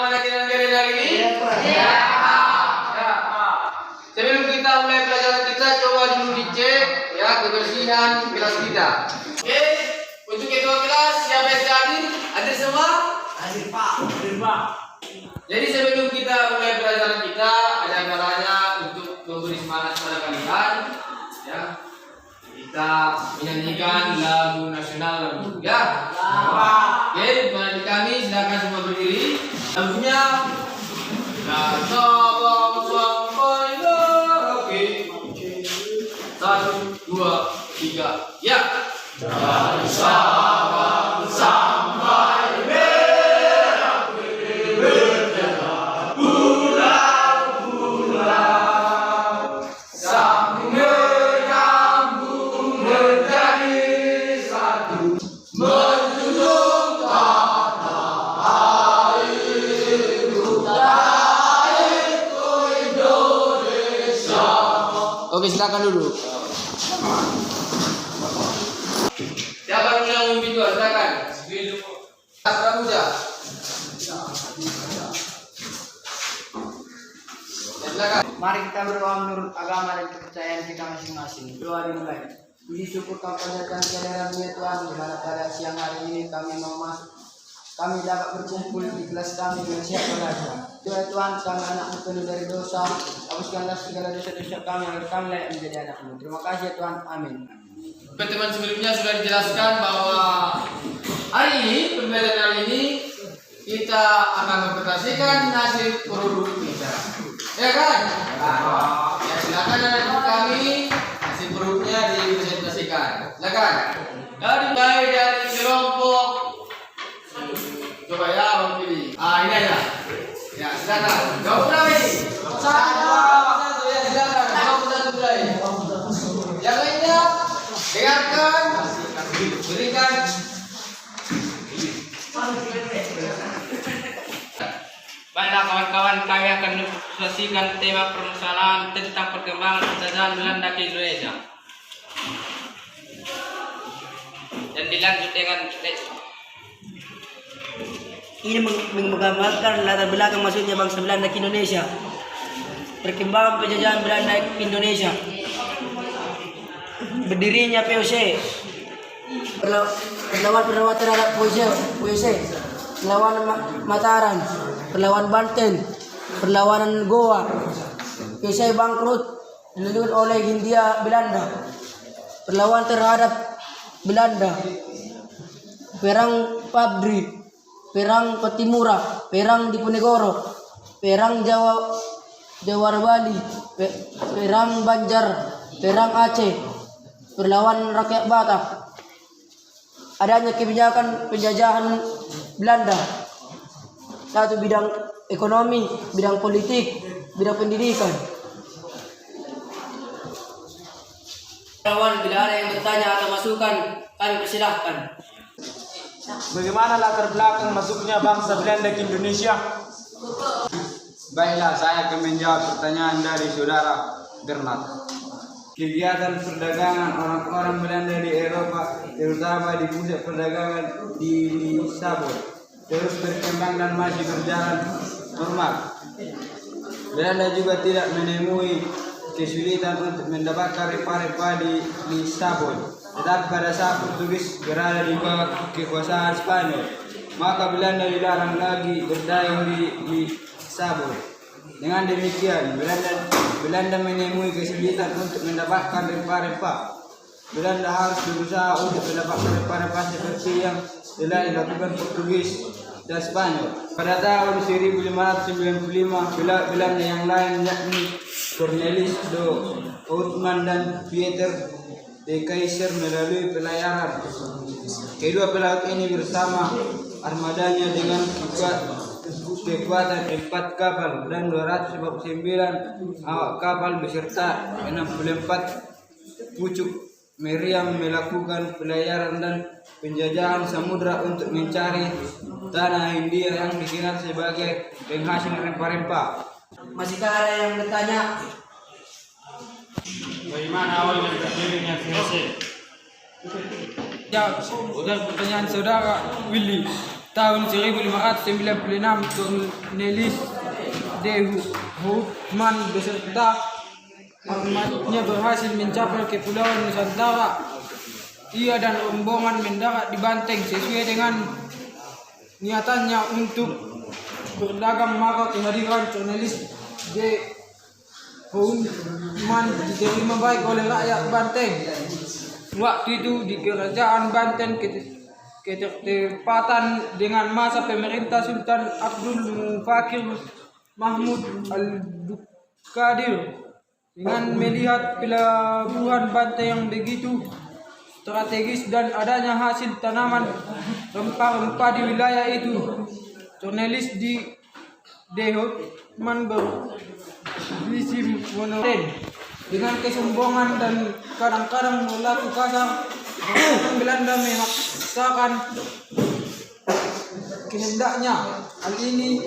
latihan kalian hari ini? Ya. Ya. Sebelum kita mulai pelajaran kita, coba dulu dicek ya kebersihan kelas kita. Oke, untuk ketua kelas siapa yang hadir? Hadir semua? Hadir Pak. Hadir Pak. Jadi sebelum kita mulai pelajaran kita, ada kalanya untuk memberi semangat pada kalian, ya. Kita menyanyikan lagu nasional lagu, ya. Oke, mari kami silakan semua berdiri. Lagunya Bangsa sampai Merauke. 1, 2, 3, ya. Bangsa sampai Merauke, berjalan pulau-pulau, saling menyambung menjadi satu, menjunjung tanah airku, tanahku Indonesia. Oke, silakan duduk. Siapa dulu yang memimpin doa? Silakan. Pramuja. Silakan. Mari kita berdoa menurut agama dan kepercayaan kita masing-masing. Doa dimulai. Puji syukur Kau panjatkan kehadiran-Mu ya Tuhan, di mana pada siang hari ini kami dapat berkumpul di kelas kami dengan siap belajar. Ya Tuhan, kami anak-Mu penuh dari dosa, hapuskanlah segala dosa-dosa kami agar kami layak menjadi anak-Mu. Terima kasih ya Tuhan, amin. Teman sebelumnya sudah dijelaskan bahwa hari ini, pembelajaran hari ini kita akan mempresentasikan hasil produk kita. Ya kan? Ya, silakan anak kami hasil produknya dipresentasikan. Silakan. Dari kelompok, coba ya Bang pilih. Ini aja. Ya, silakan. Jawab berapa ini? Satu ya, silakan. Jawab satu mulai. Yang lainnya dengarkan, berikan. Baiklah kawan-kawan, kami akan mempresentasikan tema permasalahan tentang perkembangan penjajahan Belanda ke Indonesia. Dan dilanjut dengan Ini menggambarkan latar belakang masuknya bangsa Belanda ke Indonesia. Perkembangan penjajahan Belanda ke Indonesia. Berdirinya POC. Perlawanan terhadap POC. Perlawanan Mataram, perlawanan Banten, perlawanan Goa. POC bangkrut dilanjutkan oleh Hindia Belanda. Perlawanan terhadap Belanda. Perang Pabri, perang Patimura, perang Diponegoro, perang Jawara Bali, perang Banjar, perang Aceh, perlawanan rakyat Batak. Adanya kebijakan penjajahan Belanda. Satu, bidang ekonomi, bidang politik, bidang pendidikan. Kawan, bila ada yang bertanya atau masukan, kami persilahkan. Bagaimana latar belakang masuknya bangsa Belanda ke Indonesia? Baiklah, saya akan menjawab pertanyaan dari saudara Bernard. Kegiatan perdagangan orang-orang Belanda di Eropa, terutama di pusat perdagangan di Lisabon, terus berkembang dan masih berjalan normal. Belanda juga tidak menemui kesulitan untuk mendapatkan rempah-rempah di Lisabon. Tetapi pada saat Portugis berada di bawah kekuasaan Spanyol, maka Belanda dilarang lagi berdagang di Lisabon. Dengan demikian, Belanda menemui kesulitan untuk mendapatkan rempah-rempah. Belanda harus berusaha untuk mendapatkan rempah-rempah seperti yang telah dilakukan Portugis dan Spanyol. Pada tahun 1595, Belanda yang lain yakni Cornelis de Houtman dan Pieter de Keyser melalui pelayaran. Kedua pelaut ini bersama armadanya dengan kekuatan 4 kapal dan 249 awak kapal beserta 64 pucuk meriam melakukan pelayaran dan penjajahan samudra untuk mencari tanah Hindia yang dikenal sebagai penghasil rempah-rempah. Masihkah ada yang bertanya? Bagaimana awal dari berdirinya VOC? Ya, udah pertanyaan saudara Willy. tahun 1596 Cornelis de Houtman beserta hormatnya berhasil mencapai Kepulauan Nusantara. Ia dan rombongan mendarat di Banteng sesuai dengan niatannya untuk berdagang, maka kehadiran Cornelis de Houtman diterima baik oleh rakyat Banteng. Waktu itu di kerajaan Banten ketepatan dengan masa pemerintah Sultan Abdul Mufakir Mahmud Al-Qadir. Dengan melihat pelabuhan Banten yang begitu strategis dan adanya hasil tanaman rempah-rempah di wilayah itu, Cornelis de Houtman bervisi monoten dengan kesombongan dan kadang-kadang berlaku kasar. Orang Belanda memaksakan kehendaknya. Hal ini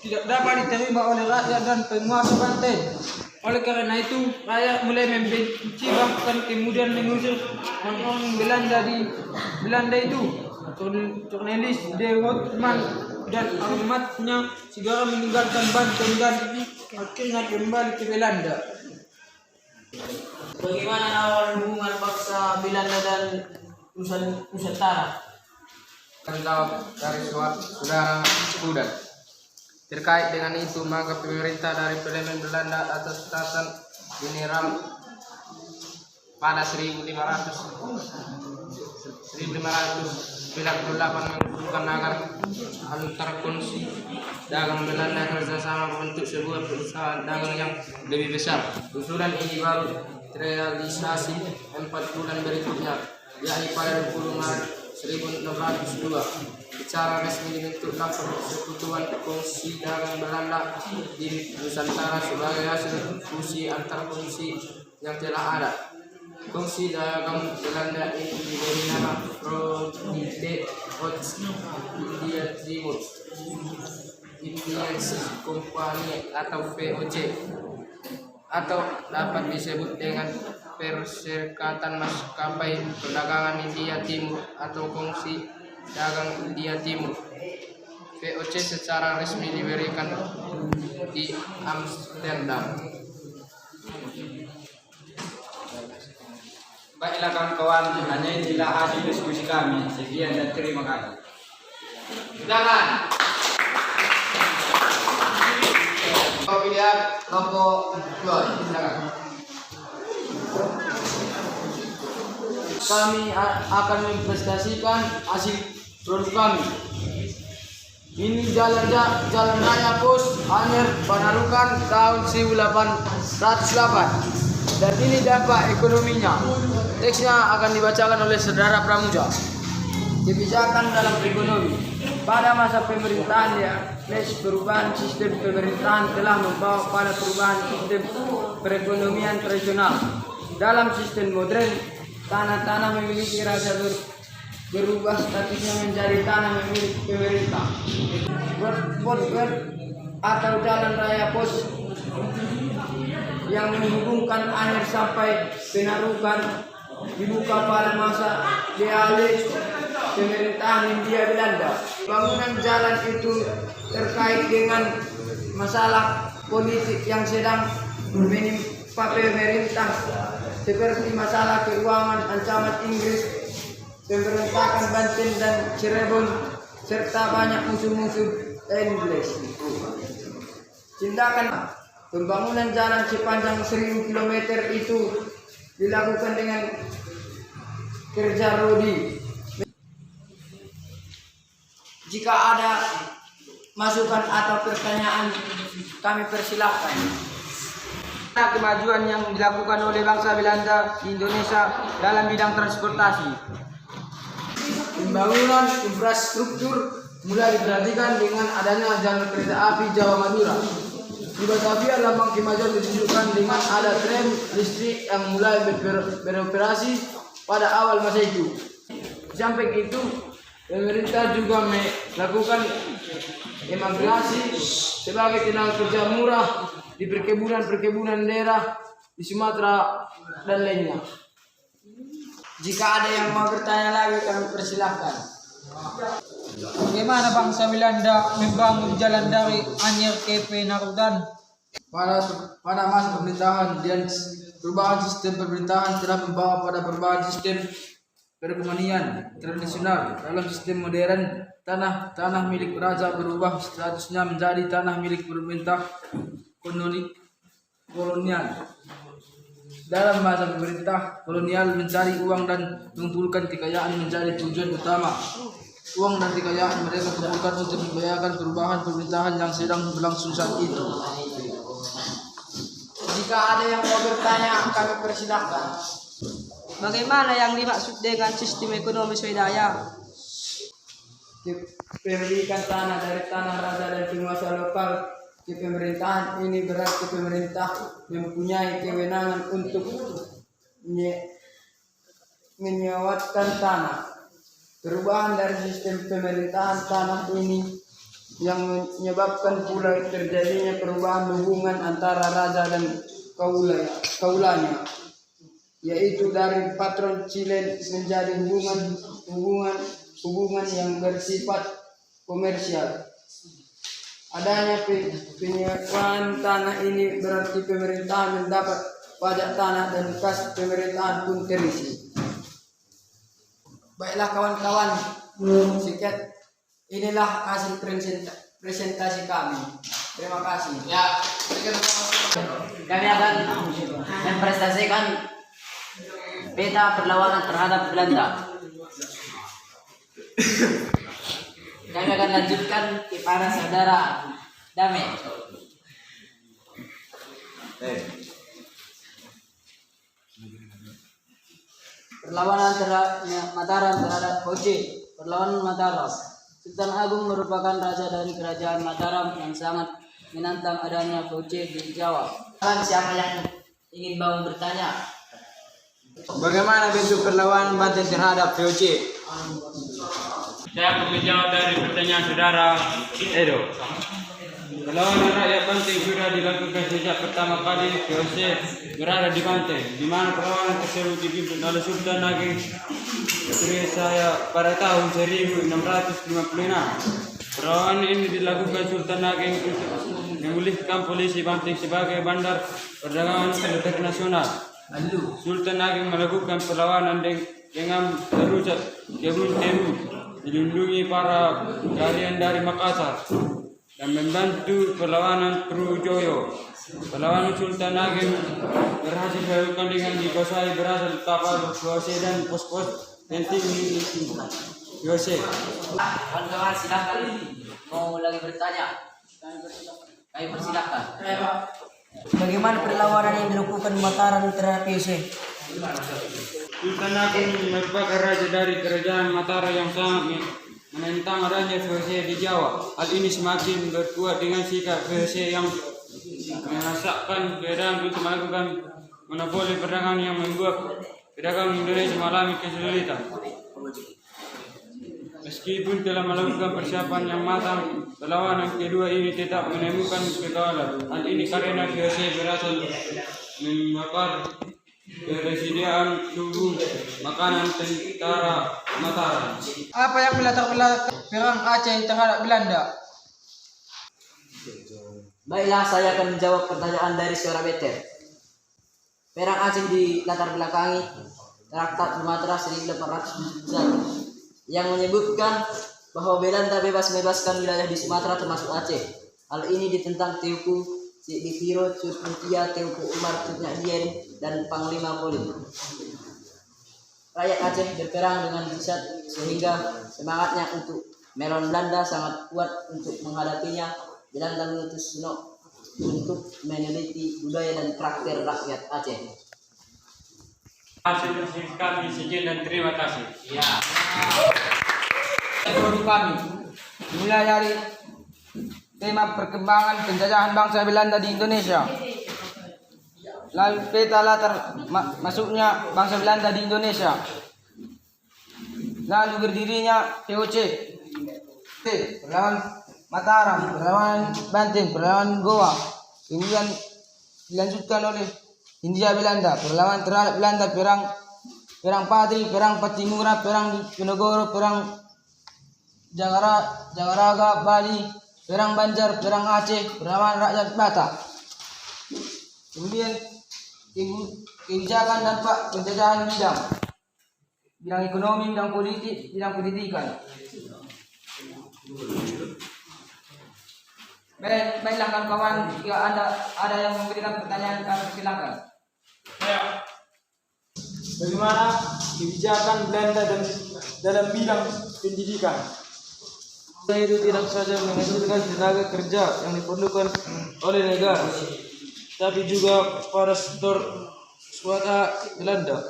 tidak dapat diterima oleh rakyat dan penguasa Banten. Oleh karena itu, rakyat mulai membenci, bahkan kemudian mengusir orang Belanda di Belanda itu. Cornelis de Houtman dan hormatnya segera meninggalkan Banten dan akhirnya kembali ke Belanda. Bagaimana awal hubungan bangsa Belanda dan Nusantara? Menjawab dari saudara Kudan. Terkait dengan itu, maka pemerintah dari Parlemen Belanda atas tatan General pada 1598 mengusulkan agar antar konsi dagang Belanda kerjasama membentuk sebuah perusahaan dagang yang lebih besar. Usulan ini baru terrealisasi 4 bulan berikutnya, yakni pada 20 Maret 1602. Secara resmi dibentuklah Persekutuan Kongsi Dagang Belanda di Nusantara sebagai hasil fusi antar kongsi yang telah ada. Kongsi Dagang Belanda ini diberi nama Frontier India Timur Indian Company atau VOC, atau dapat disebut dengan Perserikatan Maskapai Perdagangan India Timur atau Kongsi Dagang India Timur. VOC secara resmi diberikan di Amsterdam. Baiklah kawan-kawan, hanya inilah hasil diskusi kami. Sekian dan terima kasih. Silakan. Pemilihan kelompok 2, silakan. Kami akan mempresentasikan hasil produk kami. Ini jalan raya Pos Anyer Panarukan tahun 1808 dan ini dampak ekonominya. Teksnya akan dibacakan oleh Saudara Pramuja. Kebijakan dalam ekonomi. Pada masa pemerintahan perubahan sistem pemerintahan telah membawa pada perubahan sistem perekonomian tradisional. Dalam sistem modern, tanah-tanah memiliki rasa berubah statusnya menjadi tanah milik pemerintah. Port atau jalan raya pos yang menghubungkan Anyer sampai Penarukan dibuka pada masa dialih pemerintahan Hindia Belanda. Bangunan jalan itu terkait dengan masalah politik yang sedang menimpa pemerintah, seperti masalah keuangan, ancaman Inggris, pemberontakan Banten dan Cirebon, serta banyak musuh-musuh Inggris. Tindakan pembangunan jalan sepanjang 1000 km itu dilakukan dengan kerja rodi. Jika ada masukan atau pertanyaan, kami persilahkan. Kemajuan yang dilakukan oleh bangsa Belanda di Indonesia dalam bidang transportasi. Pembangunan infrastruktur mulai diperhatikan dengan adanya jalur kereta api Jawa Madura. Di Batavia, lambang kemajuan ditunjukkan dengan ada tram listrik yang mulai beroperasi pada awal masa itu. Di samping itu, pemerintah juga melakukan emigrasi sebagai tenaga kerja murah di perkebunan daerah di Sumatera dan lainnya. Jika ada yang mau bertanya lagi, kami persilahkan. Bagaimana bangsa Belanda membangun jalan dari Anyer ke Penarudan? Pada masa pemerintahan dan perubahan sistem pemerintahan telah membawa pada perubahan sistem perekonomian tradisional. Dalam sistem modern, tanah milik raja berubah statusnya menjadi tanah milik pemerintah kolonial. Dalam masa pemerintah kolonial, mencari uang dan mengumpulkan kekayaan menjadi tujuan utama. Uang dan kekayaan mereka kumpulkan untuk membayarkan perubahan pemerintahan yang sedang berlangsung saat itu. Jika ada yang mau bertanya, kami persilahkan. Bagaimana yang dimaksud dengan sistem ekonomi swadaya? Kepemilikan tanah dari tanah raja dan penguasa lokal ke pemerintahan ini berarti pemerintah mempunyai kewenangan untuk menyewatkan tanah. Perubahan dari sistem pemerintahan tanah ini yang menyebabkan pula terjadinya perubahan hubungan antara raja dan kaulanya, yaitu dari patron silen menjadi hubungan yang bersifat komersial. Adanya penyewaan tanah ini berarti pemerintahan mendapat pajak tanah dan kas pemerintahan pun terisi. Baiklah kawan-kawan, sekian inilah hasil presentasi kami. Terima kasih. Ya, Kami akan mempresentasikan peta perlawanan terhadap Belanda. Kami akan lanjutkan kepada saudara Dame. Perlawanan Mataram terhadap Hoce. Perlawanan Mataram. Sultan Agung merupakan raja dari kerajaan Mataram yang sangat menantang adanya Hoce di Jawa. Siapa yang ingin mau bertanya? Bagaimana bentuk perlawanan Banten terhadap VOC? Saya akan menjawab dari pertanyaan saudara Edo. Perlawanan rakyat Banten sudah dilakukan sejak pertama kali VOC berada di Banten, di mana perlawanan tersebut dipimpin oleh Sultan Agung Sriwijaya pada tahun 1656. Perlawanan ini dilakukan Sultan Agung untuk memulihkan posisi Banten sebagai bandar perdagangan internasional. Sultan Agung melakukan perlawanan dengan merusak kebun tebu, dilindungi para kalian dari Makassar, dan membantu perlawanan Trujoyo. Perlawanan Sultan Agung berhasil dilakukan dengan dikuasai berasal kapal VOC dan pos-pos penting VOC. Kawan-kawan silakan mau lagi bertanya. Kami persilahkan. Bagaimana perlawanan yang dilakukan Mataram terhadap VOC? Sultan Agung merupakan raja dari kerajaan Mataram yang sangat menentang adanya VOC di Jawa. Hal ini semakin berkuat dengan sikap VOC yang merasakkan keadaan untuk melakukan monopoli perdagangan yang membuat pedagang Indonesia mengalami kesulitan. Meskipun telah melakukan persiapan yang matang, perlawanan kedua ini tetap menemukan kekalahan. Hal ini karena VOC berhasil membakar ketersediaan suhu makanan tentara Mataram. Apa yang melatar belakang perang Aceh terhadap Belanda? Baiklah, saya akan menjawab pertanyaan dari Suara Beter. Perang Aceh dilatar belakangi Traktat Sumatera 1871 yang menyebutkan bahwa Belanda bebas membebaskan wilayah di Sumatera termasuk Aceh. Hal ini ditentang Teuku Sidikiro, Cut Mutia, Teuku Umar, Cut Nyadien, dan Panglima Polim. Rakyat Aceh berperang dengan jimat sehingga semangatnya untuk melawan Belanda sangat kuat. Untuk menghadapinya, Belanda mengutus Suno untuk meneliti budaya dan karakter rakyat Aceh. Hasil kami sekian dan terima kasih. ya. Produk kami mulai dari tema perkembangan penjajahan bangsa Belanda di Indonesia, lalu peta latar masuknya bangsa Belanda di Indonesia, lalu berdirinya VOC, perlawanan Mataram, perlawanan Banten, perlawanan Goa, kemudian dilanjutkan oleh Hindia Belanda, perlawanan terhadap Belanda, perang Patri, perang Patimura, perang Diponegoro, perang Jagaraga, Bali, Perang Banjar, Perang Aceh, Perang Rakyat Batak. Kemudian kebijakan dampak penjajahan bidang ekonomi, bidang politik, bidang pendidikan. Baiklah kawan-kawan, jika ada yang memberikan pertanyaan, silakan. Bagaimana kebijakan Belanda dalam bidang pendidikan? Itu tidak saja menghasilkan tenaga kerja yang diperlukan oleh negara, tapi juga para sektor swasta Belanda.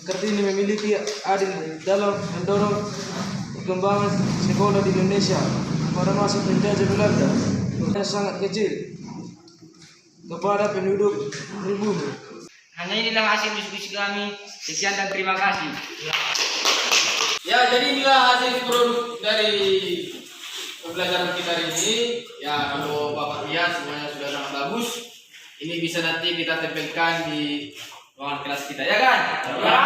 Kartini memiliki adil dalam mendorong perkembangan sekolah di Indonesia pada masa penjajah Belanda yang sangat kecil kepada penduduk pribumi. Hanya inilah hasil diskusi kami. Sekian dan terima kasih. Ya, jadi inilah hasil produk dari pembelajaran kita hari ini. Ya, kalau Bapak lihat semuanya sudah sangat bagus. Ini bisa nanti kita tempelkan di ruangan kelas kita, ya kan? Ya.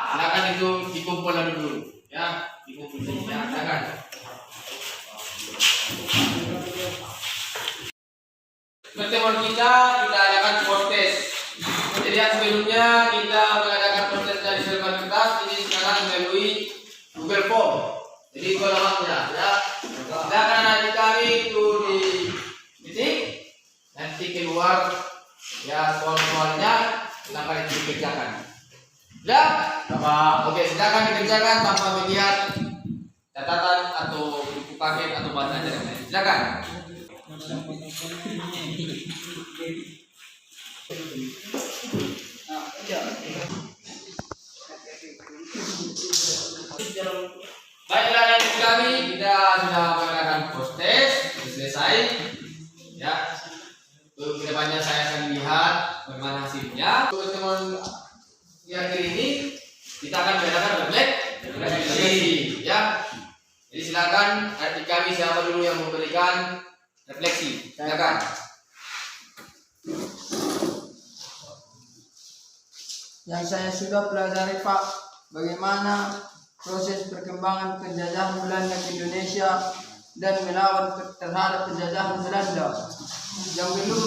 Silakan itu dikumpulkan dulu, ya, dikumpul dulu, ya, silakan. Pertemuan kita adakan kontes. Jadi yang sebelumnya kita mengadakan kontes dari server kertas, ini sekarang melalui Google Form. Jadi itu alamatnya, ya. Silakan nanti kami itu di titik, nanti keluar ya soal-soalnya silakan dikerjakan. Ya, oke, silakan dikerjakan tanpa melihat catatan atau buku paket atau bahan ajaran lain. Silakan. Baiklah dari kami, kita sudah mengadakan proses, selesai. Ya, untuk kedepannya saya akan lihat bagaimana hasilnya. Untuk teman yang akhir ini kita akan mengadakan refleksi, ya. Jadi silakan adik kami siapa dulu yang memberikan refleksi, silakan. Yang saya sudah pelajari Pak, bagaimana proses perkembangan penjajahan Belanda ke Indonesia dan melawan terhadap penjajahan Belanda. Yang belum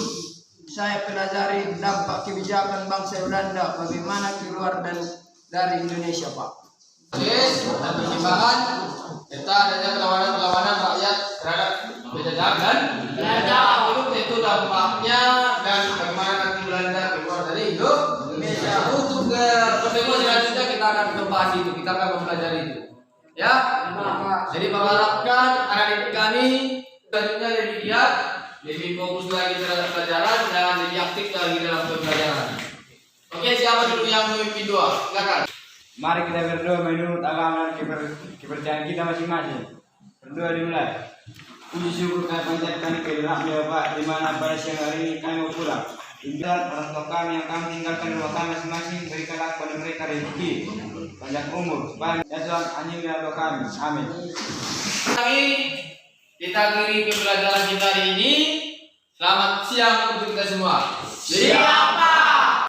saya pelajari dampak kebijakan bangsa Belanda bagaimana keluar dari Indonesia Pak. Proses dan pertimbangan serta adanya perlawanan rakyat terhadap penjajahan dan Belanda. Belum tentu dampaknya dan bagaimana nanti Belanda keluar dari Indonesia. Untuk pertemuan selanjutnya kita akan membahas itu, kita akan mempelajari itu. Ya, jadi mengharapkan anak-adik kami selanjutnya lebih giat, lebih fokus lagi terhadap pelajaran dan lebih aktif lagi dalam pembelajaran. Oke, siapa dulu yang memimpin doa? Silakan. Mari kita berdoa menurut agama dan kepercayaan kita masing-masing. Berdoa dimulai. Puji syukur kami panjatkan kehadiratmu ya Pak, di mana pada siang hari ini kami mau pulang. Impian orang tua kami yang kami tinggalkan di rumah kami masing-masing, berikanlah kepada mereka rezeki, panjang umur, supaya ya Tuhan anjing ya doa kami. Amin. Kita akhiri pembelajaran kita hari ini. Selamat siang untuk kita semua. Siap.